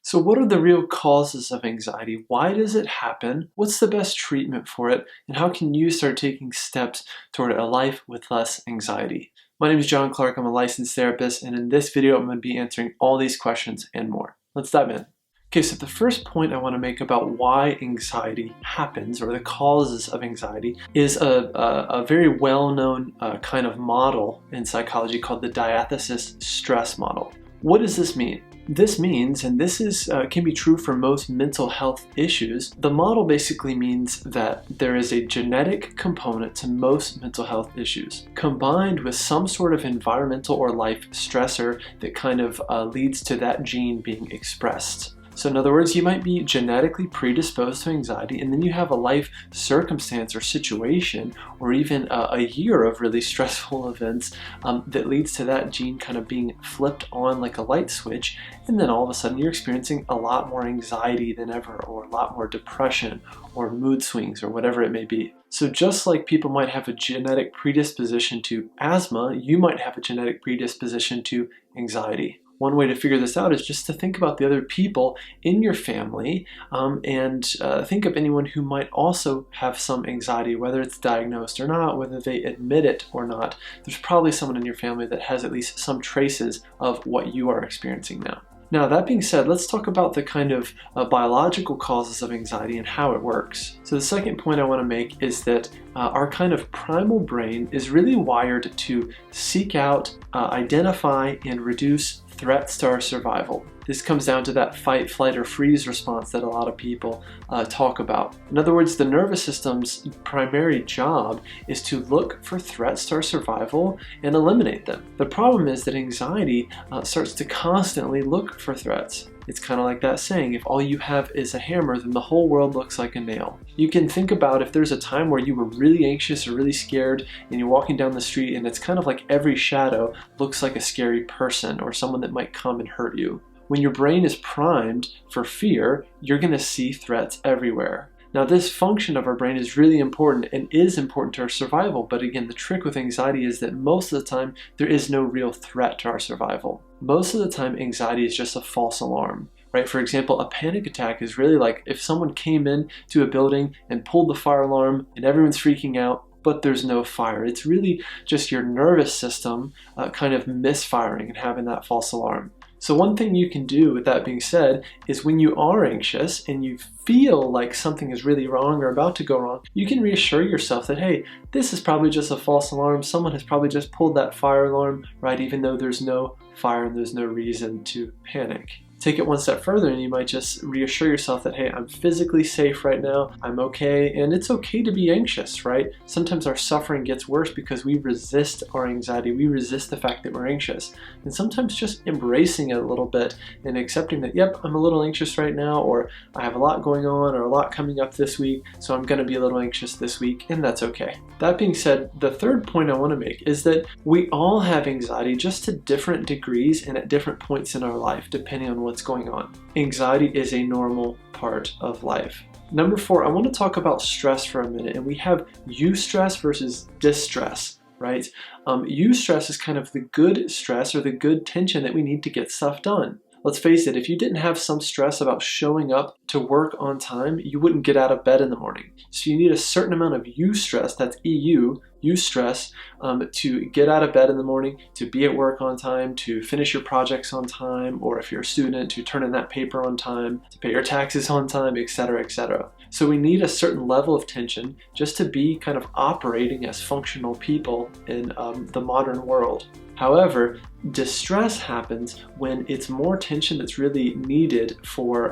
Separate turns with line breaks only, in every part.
So what are the real causes of anxiety? Why does it happen? What's the best treatment for it? And how can you start taking steps toward a life with less anxiety? My name is John Clark. I'm a licensed therapist, and in this video, I'm going to be answering all these questions and more. Let's dive in. Okay, so the first point I want to make about why anxiety happens, or the causes of anxiety, is a very well-known kind of model in psychology called the Diathesis stress model. What does this mean? This means, and this is can be true for most mental health issues, the model basically means that there is a genetic component to most mental health issues, combined with some sort of environmental or life stressor that kind of leads to that gene being expressed. So in other words, you might be genetically predisposed to anxiety, and then you have a life circumstance or situation, or even a year of really stressful events that leads to that gene kind of being flipped on like a light switch, and then all of a sudden you're experiencing a lot more anxiety than ever, or a lot more depression, or mood swings, or whatever it may be. So just like people might have a genetic predisposition to asthma, you might have a genetic predisposition to anxiety. One way to figure this out is just to think about the other people in your family and think of anyone who might also have some anxiety, whether it's diagnosed or not, whether they admit it or not. There's probably someone in your family that has at least some traces of what you are experiencing now. Now, that being said, let's talk about the kind of biological causes of anxiety and how it works. So the second point I want to make is that our kind of primal brain is really wired to seek out, identify, and reduce threats to our survival. This comes down to that fight, flight, or freeze response that a lot of people talk about. In other words, the nervous system's primary job is to look for threats to our survival and eliminate them. The problem is that anxiety starts to constantly look for threats. It's kind of like that saying, if all you have is a hammer, then the whole world looks like a nail. You can think about if there's a time where you were really anxious or really scared and you're walking down the street and it's kind of like every shadow looks like a scary person or someone that might come and hurt you. When your brain is primed for fear, you're going to see threats everywhere. Now, this function of our brain is really important and is important to our survival, but again, the trick with anxiety is that most of the time, there is no real threat to our survival. Most of the time, anxiety is just a false alarm, right? For example, a panic attack is really like if someone came in to a building and pulled the fire alarm and everyone's freaking out, but there's no fire. It's really just your nervous system kind of misfiring and having that false alarm. So one thing you can do, with that being said, is when you are anxious and you feel like something is really wrong or about to go wrong, you can reassure yourself that, hey, this is probably just a false alarm. Someone has probably just pulled that fire alarm, right? Even though there's no fire and there's no reason to panic. Take it one step further and you might just reassure yourself that, hey, I'm physically safe right now, I'm okay, and it's okay to be anxious, right? Sometimes our suffering gets worse because we resist our anxiety, we resist the fact that we're anxious. And sometimes just embracing it a little bit and accepting that, yep, I'm a little anxious right now, or I have a lot going on or a lot coming up this week, so I'm going to be a little anxious this week, and that's okay. That being said, the third point I want to make is that we all have anxiety, just to different degrees and at different points in our life, depending on what's going on. Anxiety is a normal part of life. Number 4, I want to talk about stress for a minute, and we have eustress versus distress, right? Eustress is kind of the good stress or the good tension that we need to get stuff done. Let's face it, if you didn't have some stress about showing up to work on time, you wouldn't get out of bed in the morning. So you need a certain amount of eustress, that's eustress, to get out of bed in the morning, to be at work on time, to finish your projects on time, or if you're a student, to turn in that paper on time, to pay your taxes on time, etc., etc. So we need a certain level of tension just to be kind of operating as functional people in the modern world. However, distress happens when it's more tension that's really needed for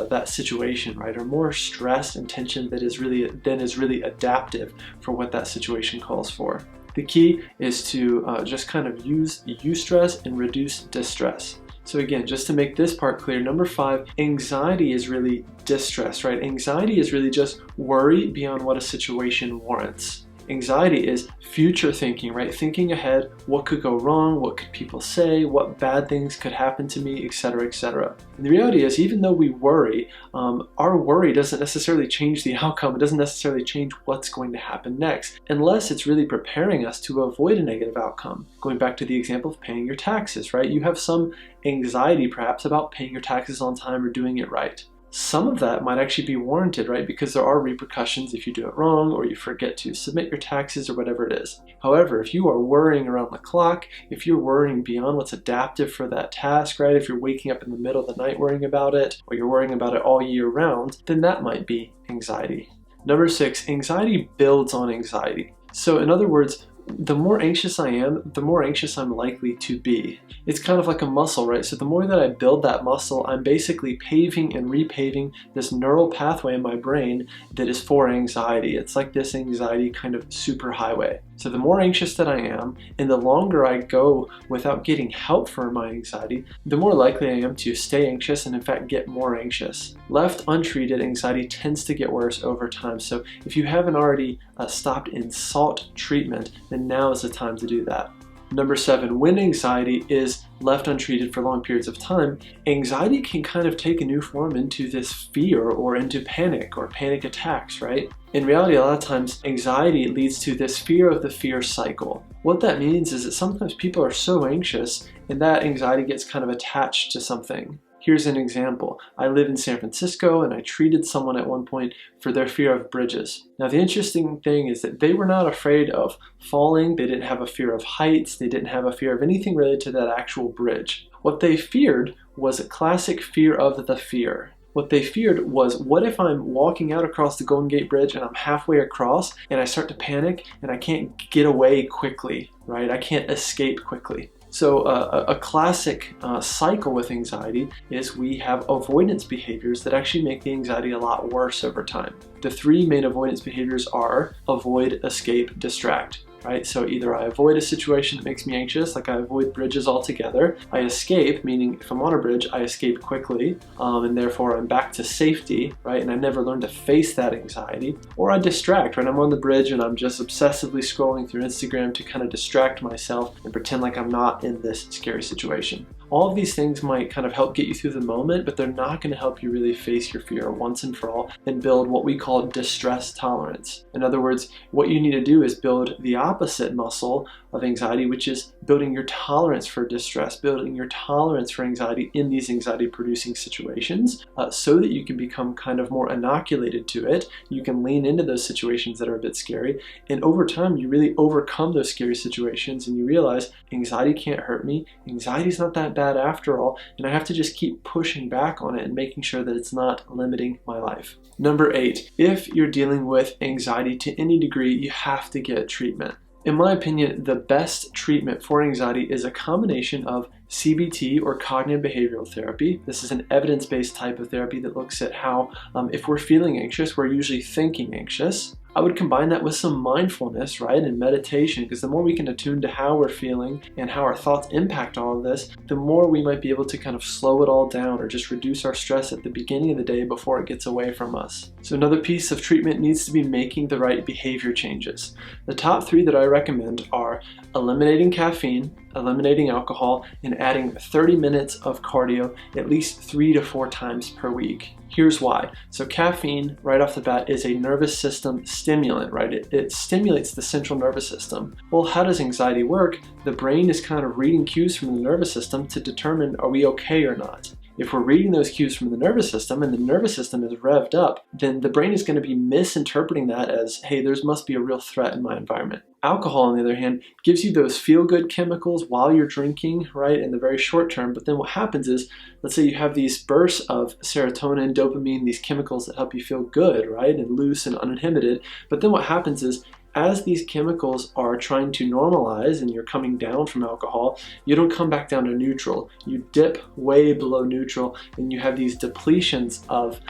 that situation, right? Or more stress and tension that is really adaptive for what that situation calls for. The key is to just kind of use eustress and reduce distress. So again, just to make this part clear, number 5, anxiety is really distress, right? Anxiety is really just worry beyond what a situation warrants. Anxiety is future thinking, right? Thinking ahead, what could go wrong, what could people say, what bad things could happen to me, etc., etc. And the reality is, even though we worry, our worry doesn't necessarily change the outcome. It doesn't necessarily change what's going to happen next, unless it's really preparing us to avoid a negative outcome. Going back to the example of paying your taxes, right? You have some anxiety perhaps about paying your taxes on time or doing it right. Some of that might actually be warranted, right? Because there are repercussions if you do it wrong or you forget to submit your taxes or whatever it is. However, if you are worrying around the clock, if you're worrying beyond what's adaptive for that task, right? If you're waking up in the middle of the night worrying about it, or you're worrying about it all year round, then that might be anxiety. Number 6, anxiety builds on anxiety. So in other words, the more anxious I am, the more anxious I'm likely to be. It's kind of like a muscle, right? So the more that I build that muscle, I'm basically paving and repaving this neural pathway in my brain that is for anxiety. It's like this anxiety kind of superhighway. So the more anxious that I am, and the longer I go without getting help for my anxiety, the more likely I am to stay anxious and in fact get more anxious. Left untreated, anxiety tends to get worse over time. So if you haven't already stopped and sought treatment, then now is the time to do that. Number 7, when anxiety is left untreated for long periods of time, anxiety can kind of take a new form into this fear or into panic or panic attacks, right? In reality, a lot of times anxiety leads to this fear of the fear cycle. What that means is that sometimes people are so anxious and that anxiety gets kind of attached to something. Here's an example. I live in San Francisco and I treated someone at one point for their fear of bridges. Now the interesting thing is that they were not afraid of falling, they didn't have a fear of heights, they didn't have a fear of anything related to that actual bridge. What they feared was a classic fear of the fear. What they feared was, what if I'm walking out across the Golden Gate Bridge and I'm halfway across and I start to panic and I can't get away quickly, right? I can't escape quickly. So a classic cycle with anxiety is we have avoidance behaviors that actually make the anxiety a lot worse over time. The 3 main avoidance behaviors are avoid, escape, distract. Right? So either I avoid a situation that makes me anxious, like I avoid bridges altogether. I escape, meaning if I'm on a bridge, I escape quickly, and therefore I'm back to safety, right? And I've never learned to face that anxiety. Or I distract, right? I'm on the bridge and I'm just obsessively scrolling through Instagram to kind of distract myself and pretend like I'm not in this scary situation. All of these things might kind of help get you through the moment, but they're not going to help you really face your fear once and for all and build what we call distress tolerance. In other words, what you need to do is build the opposite muscle of anxiety, which is building your tolerance for distress, building your tolerance for anxiety in these anxiety-producing situations, so that you can become kind of more inoculated to it. You can lean into those situations that are a bit scary, and over time you really overcome those scary situations and you realize anxiety can't hurt me, anxiety's not that bad after all, and I have to just keep pushing back on it and making sure that it's not limiting my life. Number 8, if you're dealing with anxiety to any degree, you have to get treatment. In my opinion, the best treatment for anxiety is a combination of CBT, or cognitive behavioral therapy. This is an evidence-based type of therapy that looks at how if we're feeling anxious, we're usually thinking anxious. I would combine that with some mindfulness, right, and meditation, because the more we can attune to how we're feeling and how our thoughts impact all of this, the more we might be able to kind of slow it all down or just reduce our stress at the beginning of the day before it gets away from us. So another piece of treatment needs to be making the right behavior changes. The top 3 that I recommend are eliminating caffeine, eliminating alcohol, and adding 30 minutes of cardio at least 3 to 4 times per week. Here's why. So caffeine, right off the bat, is a nervous system stimulant, right? It stimulates the central nervous system. Well, how does anxiety work? The brain is kind of reading cues from the nervous system to determine, are we okay or not? If we're reading those cues from the nervous system and the nervous system is revved up, then the brain is going to be misinterpreting that as, hey, there must be a real threat in my environment. Alcohol, on the other hand, gives you those feel-good chemicals while you're drinking, right, in the very short term. But then what happens is, let's say you have these bursts of serotonin, dopamine, these chemicals that help you feel good, right, and loose and uninhibited. But then what happens is, as these chemicals are trying to normalize and you're coming down from alcohol, you don't come back down to neutral. You dip way below neutral and you have these depletions of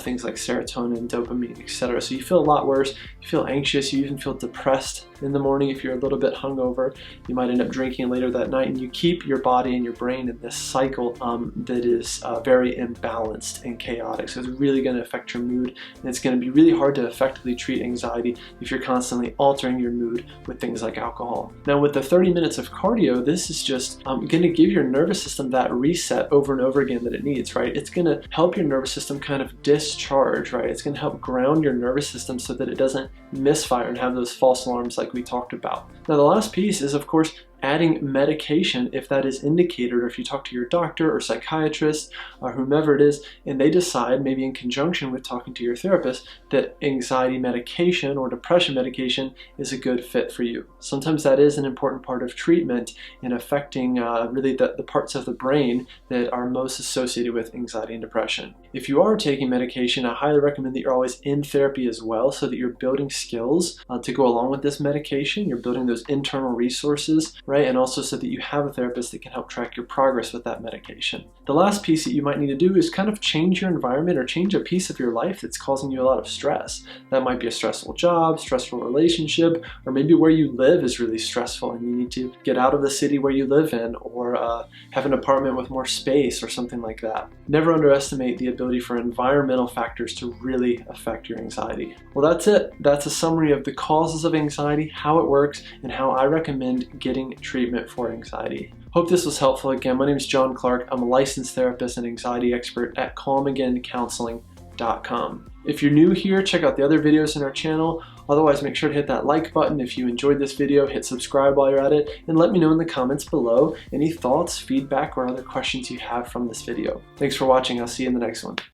things like serotonin, dopamine, etc. So you feel a lot worse, you feel anxious, you even feel depressed in the morning if you're a little bit hungover. You might end up drinking later that night, and you keep your body and your brain in this cycle that is very imbalanced and chaotic. So it's really going to affect your mood, and it's going to be really hard to effectively treat anxiety if you're constantly altering your mood with things like alcohol. Now with the 30 minutes of cardio, this is just going to give your nervous system that reset over and over again that it needs, right? It's going to help your nervous system kind of discharge, right? It's going to help ground your nervous system so that it doesn't misfire and have those false alarms like we talked about. Now the last piece is, of course, adding medication if that is indicated, or if you talk to your doctor or psychiatrist or whomever it is, and they decide, maybe in conjunction with talking to your therapist, that anxiety medication or depression medication is a good fit for you. Sometimes that is an important part of treatment in affecting really the parts of the brain that are most associated with anxiety and depression. If you are taking medication, I highly recommend that you're always in therapy as well, so that you're building skills to go along with this medication. You're building those internal resources, right? And also so that you have a therapist that can help track your progress with that medication. The last piece that you might need to do is kind of change your environment or change a piece of your life that's causing you a lot of stress. That might be a stressful job, stressful relationship, or maybe where you live is really stressful and you need to get out of the city where you live in, or have an apartment with more space or something like that. Never underestimate the ability for environmental factors to really affect your anxiety. Well, that's it. That's a summary of the causes of anxiety, how it works, and how I recommend getting treatment for anxiety. Hope this was helpful. Again, my name is John Clark. I'm a licensed therapist and anxiety expert at CalmAgainCounseling.com. If you're new here, check out the other videos in our channel. Otherwise, make sure to hit that like button if you enjoyed this video, hit subscribe while you're at it, and let me know in the comments below any thoughts, feedback, or other questions you have from this video. Thanks for watching. I'll see you in the next one.